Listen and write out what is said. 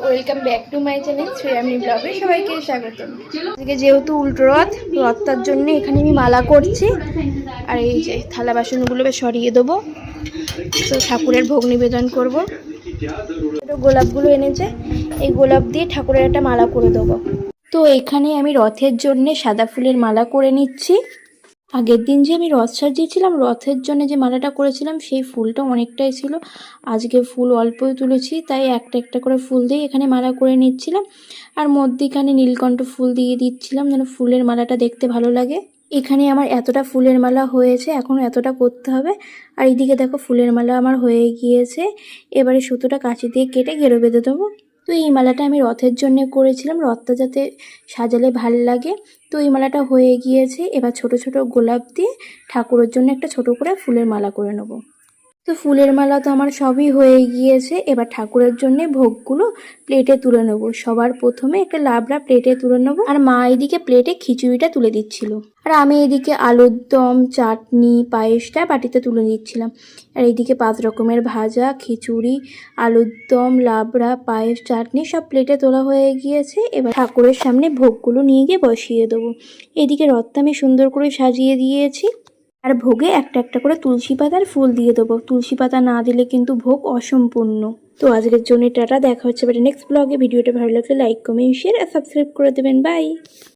Welcome back to my channel Shreyamoni ব্লগে সবাইকে স্বাগত। আজকে যেহেতু উল্টো রথটার জন্য এখানে আমি মালা করছি। আর এই যে থালা বাসনগুলো সরিয়ে দেবো, তো ঠাকুরের ভোগ নিবেদন করব। গোলাপগুলো এনেছে, এই গোলাপ দিয়ে ঠাকুরের একটা মালা করে দেবো। তো এখানে আমি রথের জন্য সাদা ফুলের মালা করে নিচ্ছি। আগের দিন যে আমি রথ সাজিয়েছিলাম, রথের জন্য যে মালাটা করেছিলাম সেই ফুলটা অনেকটাই ছিল। আজকে ফুল অল্পই তুলেছি, তাই একটা একটা করে ফুল দিয়ে এখানে মালা করে নিচ্ছিলাম। আর মধ্যিখানে নীলকণ্ঠ ফুল দিয়ে দিচ্ছিলাম যেন ফুলের মালাটা দেখতে ভালো লাগে। এখানে আমার এতটা ফুলের মালা হয়েছে, এখন এতটা করতে হবে। আর এইদিকে দেখো ফুলের মালা আমার হয়ে গিয়েছে। এবারে সুতোটা কাঁচি দিয়ে কেটে ঘেরো বেঁধে দেবো। তো এই মালাটা আমি রথের জন্য করেছিলাম, রথটা যাতে সাজালে ভাল লাগে। তো এই মালাটা হয়ে গিয়েছে। এবার ছোট ছোট গোলাপ দিয়ে ঠাকুরের জন্য একটা ছোট করে ফুলের মালা করে নেব। তো ফুলের মালা তো আমার সবই হয়ে গিয়েছে। এবার ঠাকুরের জন্য ভোগগুলো প্লেটে তুলে নেব। সবার প্রথমে একটা লাবড়া প্লেটে তুলে নেব, আর মা এদিকে প্লেটে খিচুড়িটা তুলে দিচ্ছিল, আর আমি এদিকে আলুর দম, চাটনি, পায়েসটা বাটিতে তুলে দিচ্ছিলাম। আর এইদিকে 5 রকমের ভাজা, খিচুড়ি, আলুর দম, লাবড়া, পায়েস, চাটনি সব প্লেটে তোলা হয়ে গিয়েছে। এবার ঠাকুরের সামনে ভোগগুলো নিয়ে গিয়ে বসিয়ে দেবো। এদিকে রথটা আমি সুন্দর করে সাজিয়ে দিয়েছি। আর ভোগে একটা একটা করে তুলসী পাতার ফুল দিয়ে দেবো। তুলসী পাতা না দিলে কিন্তু ভোগ অসম্পূর্ণ। তো আজকের জন্য টাটা, দেখা হচ্ছে নেক্সট ব্লগে। ভিডিওটা ভালো লাগলে লাইক, কমেন্ট, শেয়ার আর সাবস্ক্রাইব করে দেবেন। বাই।